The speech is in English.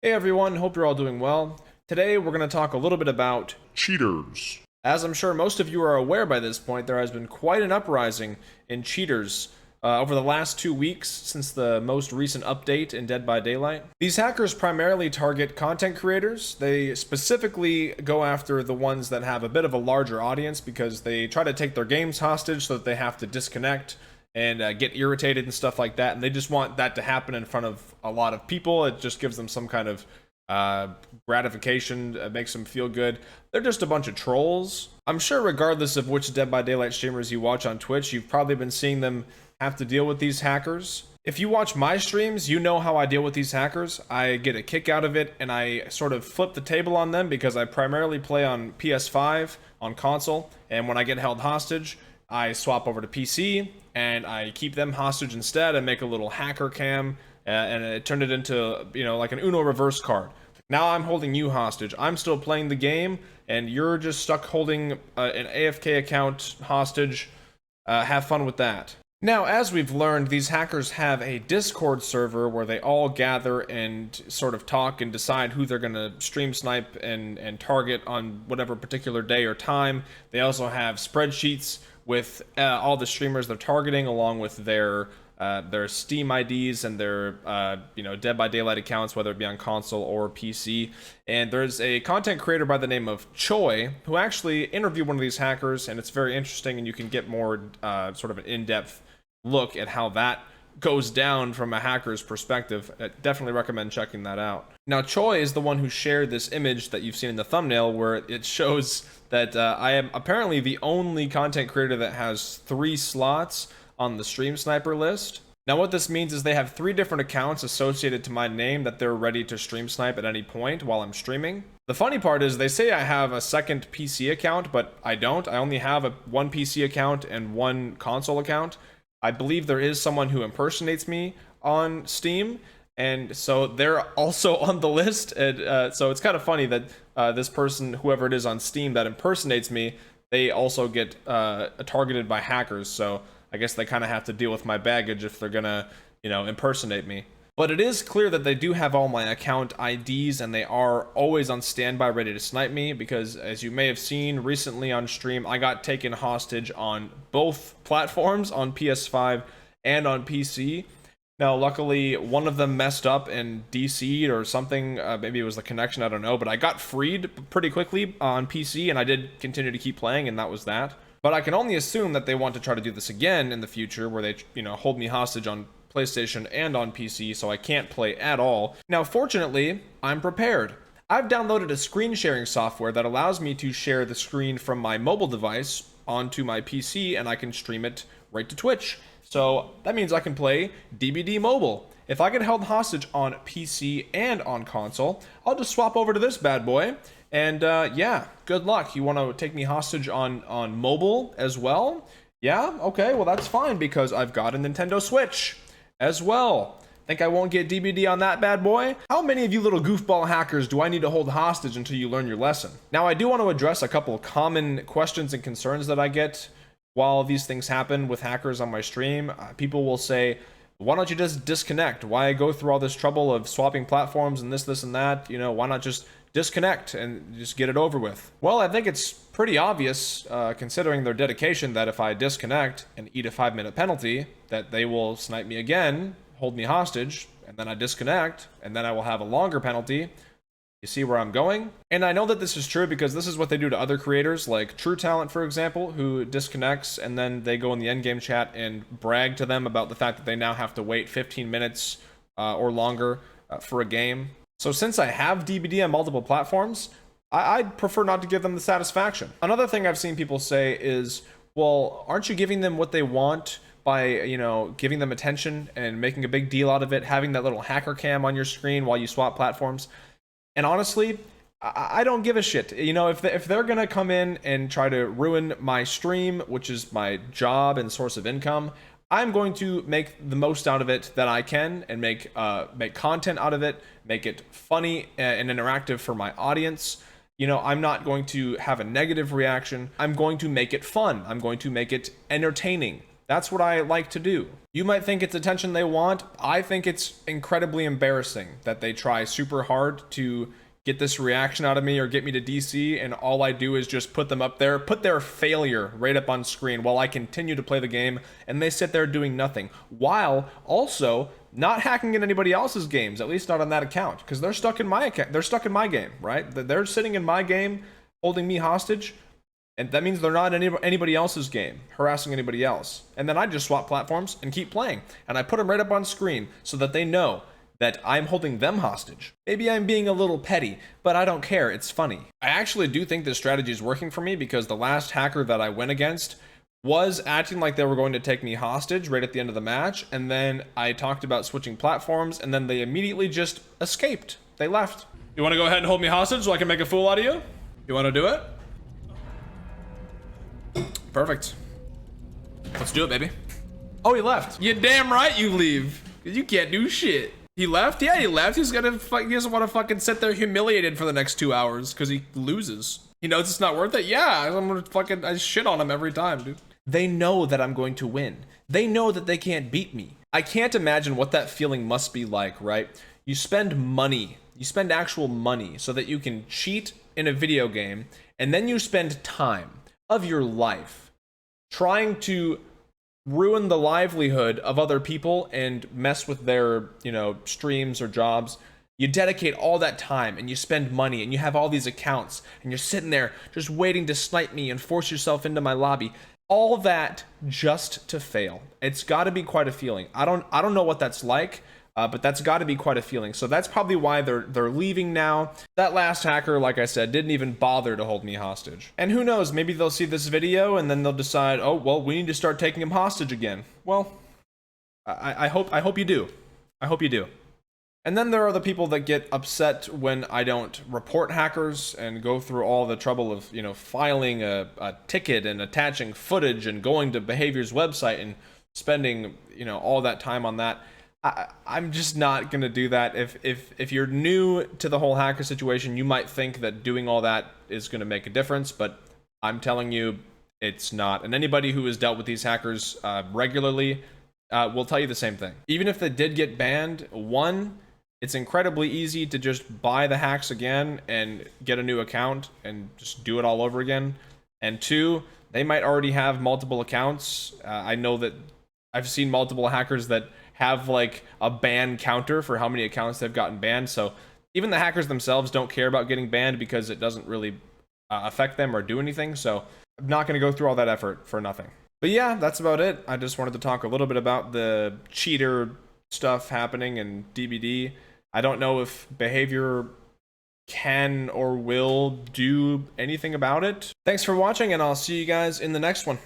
Hey everyone, hope you're all doing well. Today we're going to talk a little bit about Cheaters. as I'm sure most of you are aware by this point, there has been quite an uprising in cheaters over the last 2 weeks since the most recent update in Dead by Daylight. These hackers primarily target content creators. They specifically go after the ones that have a bit of a larger audience because they try to take their games hostage so that they have to disconnect and get irritated and stuff like that. And they just want that to happen in front of a lot of people. It just gives them some kind of gratification. It makes them feel good. They're just a bunch of trolls. I'm sure regardless of which Dead by Daylight streamers you watch on Twitch, you've probably been seeing them have to deal with these hackers. If you watch my streams, you know how I deal with these hackers. I get a kick out of it, and I sort of flip the table on them because I primarily play on PS5, on console, and when I get held hostage, I swap over to PC, and I keep them hostage instead. I make a little hacker cam, and it turned it into, like an Uno reverse card. Now I'm holding you hostage. I'm still playing the game, and you're just stuck holding an AFK account hostage. Have fun with that. Now, as we've learned, these hackers have a Discord server where they all gather and sort of talk and decide who they're going to stream snipe and target on whatever particular day or time. They also have spreadsheets with all the streamers they're targeting, along with their Steam IDs and their Dead by Daylight accounts, whether it be on console or PC. And there's a content creator by the name of Choy who actually interviewed one of these hackers, and it's very interesting, and you can get more sort of an in-depth look at how that goes down from a hacker's perspective. I definitely recommend checking that out. Now, Choy is the one who shared this image that you've seen in the thumbnail, where it shows that I am apparently the only content creator that has 3 slots on the Stream Sniper list. Now, what this means is they have 3 different accounts associated to my name that they're ready to stream snipe at any point while I'm streaming. The funny part is they say I have a second PC account, but I don't. I only have one PC account and one console account. I believe there is someone who impersonates me on Steam, and so they're also on the list. And so it's kind of funny that this person, whoever it is on Steam that impersonates me, they also get targeted by hackers. So I guess they kind of have to deal with my baggage if they're gonna, impersonate me. But it is clear that they do have all my account IDs, and they are always on standby ready to snipe me, because as you may have seen recently on stream, I got taken hostage on both platforms, on PS5 and on PC. Now, luckily, one of them messed up and DC'd or something. Maybe it was the connection, I don't know. But I got freed pretty quickly on PC, and I did continue to keep playing, and that was that. But I can only assume that they want to try to do this again in the future, where they, hold me hostage on PlayStation and on PC, so I can't play at all. Now, fortunately, I'm prepared. I've downloaded a screen sharing software that allows me to share the screen from my mobile device onto my PC, and I can stream it right to Twitch. So that means I can play DBD Mobile. If I get held hostage on PC and on console, I'll just swap over to this bad boy. And yeah, good luck. You want to take me hostage on mobile as well? Yeah, okay, well that's fine, because I've got a Nintendo Switch as well. Think I won't get DBD on that bad boy? How many of you little goofball hackers do I need to hold hostage until you learn your lesson? Now, I do want to address a couple common questions and concerns that I get while these things happen with hackers on my stream. People will say, why don't you just disconnect? Why go through all this trouble of swapping platforms and this and that? Why not just disconnect and just get it over with? Well, I think it's pretty obvious, considering their dedication, that if I disconnect and eat a 5-minute penalty, that they will snipe me again, hold me hostage, and then I disconnect, and then I will have a longer penalty. You see where I'm going? And I know that this is true because this is what they do to other creators, like True Talent, for example, who disconnects, and then they go in the endgame chat and brag to them about the fact that they now have to wait 15 minutes or longer for a game. So since I have DBD on multiple platforms, I'd prefer not to give them the satisfaction. Another thing I've seen people say is, well, aren't you giving them what they want by, giving them attention and making a big deal out of it, having that little hacker cam on your screen while you swap platforms? And honestly, I don't give a shit. If they're gonna come in and try to ruin my stream, which is my job and source of income, I'm going to make the most out of it that I can, and make content out of it, make it funny and interactive for my audience. I'm not going to have a negative reaction. I'm going to make it fun. I'm going to make it entertaining. That's what I like to do. You might think it's attention they want. I think it's incredibly embarrassing that they try super hard to get this reaction out of me or get me to DC, and all I do is just put them up there, put their failure right up on screen while I continue to play the game, and they sit there doing nothing, while also not hacking in anybody else's games, at least not on that account, because they're stuck in my account, they're stuck in my game, right? They're sitting in my game, holding me hostage, and that means they're not in anybody else's game, harassing anybody else. And then I just swap platforms and keep playing, and I put them right up on screen so that they know that I'm holding them hostage. Maybe I'm being a little petty, but I don't care, it's funny. I actually do think this strategy is working for me, because the last hacker that I went against was acting like they were going to take me hostage right at the end of the match, and then I talked about switching platforms, and then they immediately just escaped. They left. You want to go ahead and hold me hostage so I can make a fool out of you? You want to do it? Perfect. Let's do it, baby. Oh, he left. You're damn right you leave. You can't do shit. He left? Yeah, he left. He doesn't want to fucking sit there humiliated for the next 2 hours because he loses. He knows it's not worth it. Yeah, I'm gonna I shit on him every time, dude. They know that I'm going to win. They know that they can't beat me. I can't imagine what that feeling must be like, right? You spend money. You spend actual money so that you can cheat in a video game, and then you spend time of your life trying to ruin the livelihood of other people and mess with their, streams or jobs. You dedicate all that time and you spend money and you have all these accounts and you're sitting there just waiting to snipe me and force yourself into my lobby. All that just to fail. It's got to be quite a feeling. I don't know what that's like, but that's got to be quite a feeling. So that's probably why they're leaving now. That last hacker, like I said, didn't even bother to hold me hostage. And who knows, maybe they'll see this video and then they'll decide, oh, well, we need to start taking him hostage again. Well, I hope you do. I hope you do. And then there are the people that get upset when I don't report hackers and go through all the trouble of, filing a ticket and attaching footage and going to Behavior's website and spending, all that time on that. I'm just not gonna do that. If you're new to the whole hacker situation, you might think that doing all that is gonna make a difference, but I'm telling you, it's not. And anybody who has dealt with these hackers regularly will tell you the same thing. Even if they did get banned, one, it's incredibly easy to just buy the hacks again and get a new account and just do it all over again. And two, they might already have multiple accounts. I know that I've seen multiple hackers that have like a ban counter for how many accounts they've gotten banned. So even the hackers themselves don't care about getting banned because it doesn't really affect them or do anything. So I'm not going to go through all that effort for nothing. But yeah, that's about it. I just wanted to talk a little bit about the cheater stuff happening in DBD. I don't know if Behavior can or will do anything about it. Thanks for watching, and I'll see you guys in the next one.